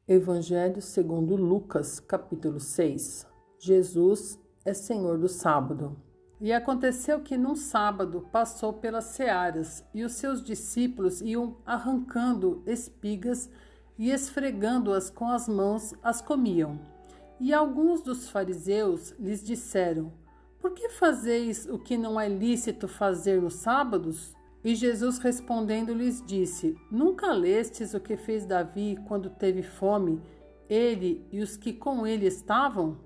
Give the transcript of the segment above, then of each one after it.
Evangelho segundo Lucas, capítulo 6. Jesus é Senhor do sábado. E aconteceu que num sábado passou pelas searas, e os seus discípulos iam arrancando espigas e esfregando-as com as mãos, as comiam. E alguns dos fariseus lhes disseram: Por que fazeis o que não é lícito fazer nos sábados? E Jesus respondendo lhes disse: Nunca lestes o que fez Davi quando teve fome, ele e os que com ele estavam?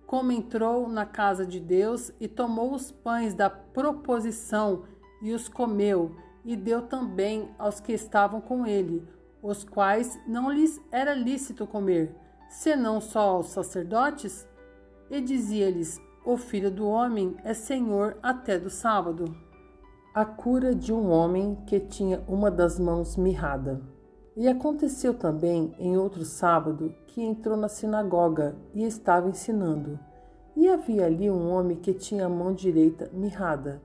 Como entrou na casa de Deus e tomou os pães da proposição e os comeu, e deu também aos que estavam com ele, os quais não lhes era lícito comer, senão só aos sacerdotes? E dizia-lhes: O Filho do Homem é Senhor até do sábado. A cura de um homem que tinha uma das mãos mirrada. E aconteceu também em outro sábado que entrou na sinagoga e estava ensinando. E havia ali um homem que tinha a mão direita mirrada.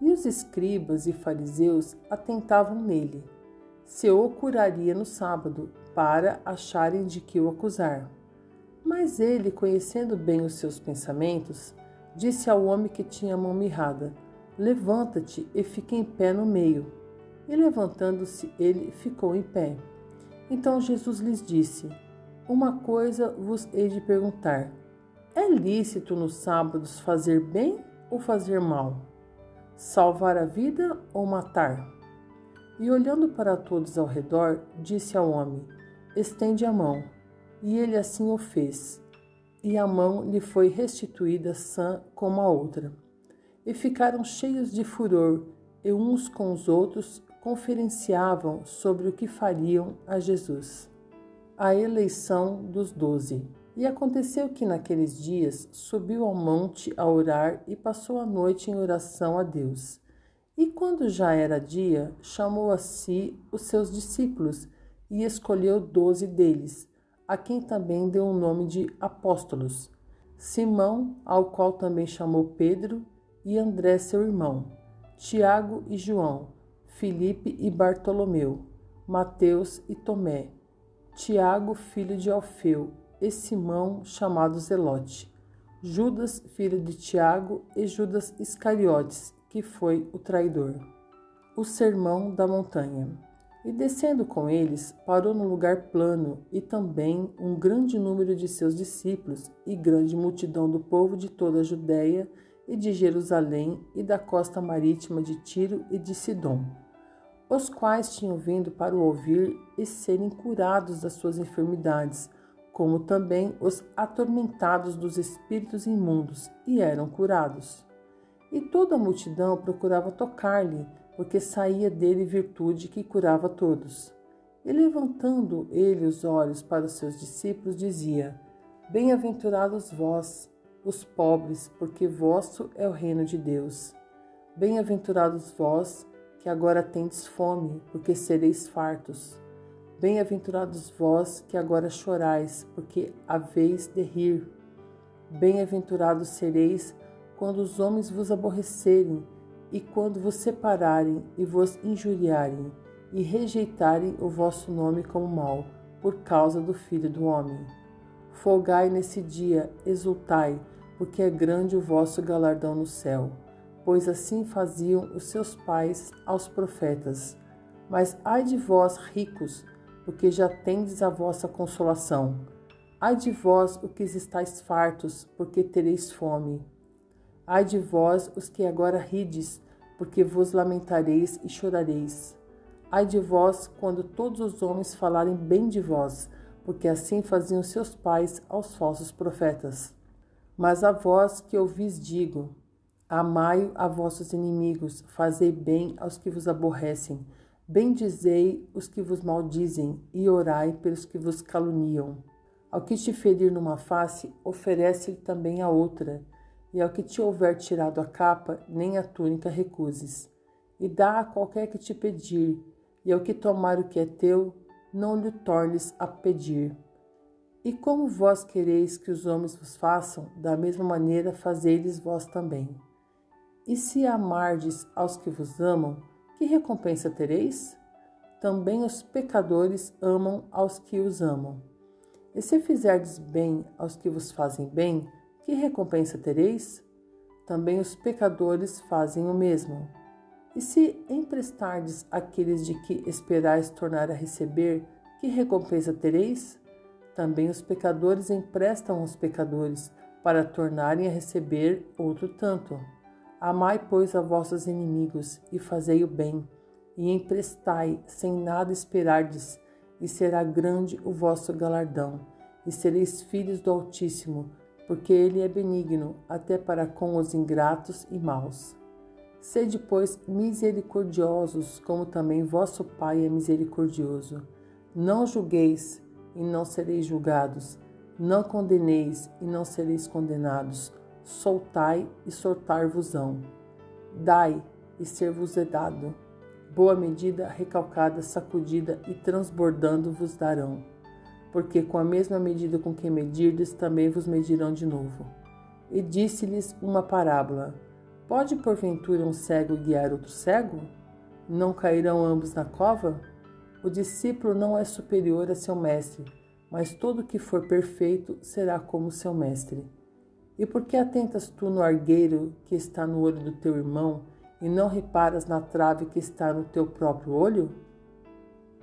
E os escribas e fariseus atentavam nele, se o curaria no sábado, para acharem de que o acusar. Mas ele, conhecendo bem os seus pensamentos, disse ao homem que tinha a mão mirrada: Levanta-te e fica em pé no meio. E levantando-se, ele ficou em pé. Então Jesus lhes disse: Uma coisa vos hei de perguntar: é lícito nos sábados fazer bem ou fazer mal? Salvar a vida ou matar? E olhando para todos ao redor, disse ao homem: Estende a mão. E ele assim o fez. E a mão lhe foi restituída sã como a outra. E ficaram cheios de furor, e uns com os outros conferenciavam sobre o que fariam a Jesus. A eleição dos 12. E aconteceu que naqueles dias subiu ao monte a orar e passou a noite em oração a Deus. E quando já era dia, chamou a si os seus discípulos e escolheu 12 deles, a quem também deu o nome de apóstolos: Simão, ao qual também chamou Pedro, e André seu irmão, Tiago e João, Filipe e Bartolomeu, Mateus e Tomé, Tiago filho de Alfeu, e Simão chamado Zelote, Judas filho de Tiago e Judas Iscariotes, que foi o traidor. O sermão da montanha. E descendo com eles, parou num lugar plano, e também um grande número de seus discípulos e grande multidão do povo de toda a Judéia e de Jerusalém e da costa marítima de Tiro e de Sidom, os quais tinham vindo para o ouvir e serem curados das suas enfermidades, como também os atormentados dos espíritos imundos, e eram curados. E toda a multidão procurava tocar-lhe, porque saía dele virtude que curava todos. E levantando ele os olhos para os seus discípulos, dizia: Bem-aventurados vós, os pobres, porque vosso é o reino de Deus. Bem-aventurados vós, que agora tendes fome, porque sereis fartos. Bem-aventurados vós, que agora chorais, porque haveis de rir. Bem-aventurados sereis quando os homens vos aborrecerem, e quando vos separarem, e vos injuriarem, e rejeitarem o vosso nome como mau, por causa do Filho do Homem. Folgai nesse dia, exultai, porque é grande o vosso galardão no céu, pois assim faziam os seus pais aos profetas. Mas ai de vós, ricos, porque já tendes a vossa consolação. Ai de vós, os que estáis fartos, porque tereis fome. Ai de vós, os que agora rides, porque vos lamentareis e chorareis. Ai de vós, quando todos os homens falarem bem de vós, porque assim faziam seus pais aos falsos profetas. Mas a vós que ouvis digo: amai a vossos inimigos, fazei bem aos que vos aborrecem, bendizei os que vos maldizem, e orai pelos que vos caluniam. Ao que te ferir numa face, oferece-lhe também a outra, e ao que te houver tirado a capa, nem a túnica recuses. E dá a qualquer que te pedir, e ao que tomar o que é teu, não lhe tornes a pedir. E como vós quereis que os homens vos façam, da mesma maneira fazei-lhes vós também. E se amardes aos que vos amam, que recompensa tereis? Também os pecadores amam aos que os amam. E se fizerdes bem aos que vos fazem bem, que recompensa tereis? Também os pecadores fazem o mesmo. E se emprestardes àqueles de que esperais tornar a receber, que recompensa tereis? Também os pecadores emprestam aos pecadores, para tornarem a receber outro tanto. Amai, pois, a vossos inimigos, e fazei o bem, e emprestai, sem nada esperardes, e será grande o vosso galardão, e sereis filhos do Altíssimo, porque ele é benigno até para com os ingratos e maus. Sede, pois, misericordiosos, como também vosso Pai é misericordioso. Não julgueis, e não sereis julgados. Não condeneis, e não sereis condenados. Soltai, e soltar-vos-ão. Dai, e ser-vos-é dado. Boa medida, recalcada, sacudida e transbordando vos darão. Porque com a mesma medida com que medirdes, também vos medirão de novo. E disse-lhes uma parábola. Pode, porventura, um cego guiar outro cego? Não cairão ambos na cova? O discípulo não é superior a seu mestre, mas todo que for perfeito será como seu mestre. E por que atentas tu no argueiro que está no olho do teu irmão, e não reparas na trave que está no teu próprio olho?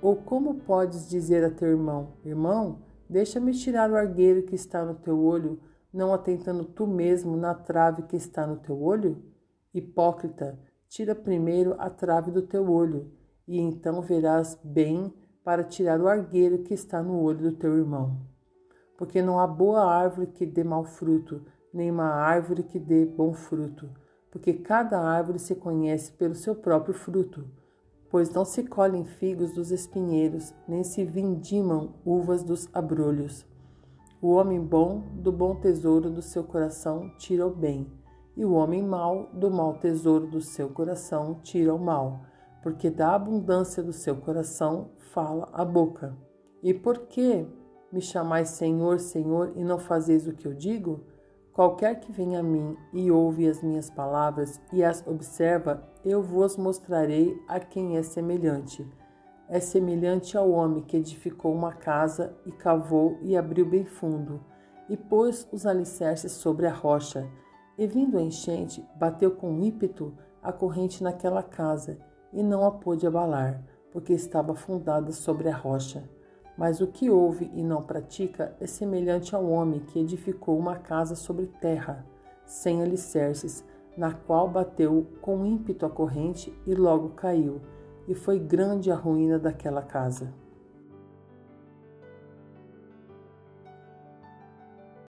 Ou como podes dizer a teu irmão, irmão, deixa-me tirar o argueiro que está no teu olho, não atentando tu mesmo na trave que está no teu olho? Hipócrita, tira primeiro a trave do teu olho, e então verás bem para tirar o argueiro que está no olho do teu irmão. Porque não há boa árvore que dê mau fruto, nem má árvore que dê bom fruto, porque cada árvore se conhece pelo seu próprio fruto. Pois não se colhem figos dos espinheiros, nem se vindimam uvas dos abrolhos. O homem bom, do bom tesouro do seu coração, tira o bem, e o homem mau, do mau tesouro do seu coração, tira o mal, porque da abundância do seu coração fala a boca. E por que me chamais Senhor, Senhor, e não fazeis o que eu digo? Qualquer que venha a mim e ouve as minhas palavras e as observa, eu vos mostrarei a quem é semelhante. É semelhante ao homem que edificou uma casa e cavou e abriu bem fundo, e pôs os alicerces sobre a rocha. E vindo a enchente, bateu com ímpeto a corrente naquela casa, e não a pôde abalar, porque estava fundada sobre a rocha. Mas o que ouve e não pratica é semelhante ao homem que edificou uma casa sobre terra, sem alicerces, na qual bateu com ímpeto a corrente e logo caiu, e foi grande a ruína daquela casa.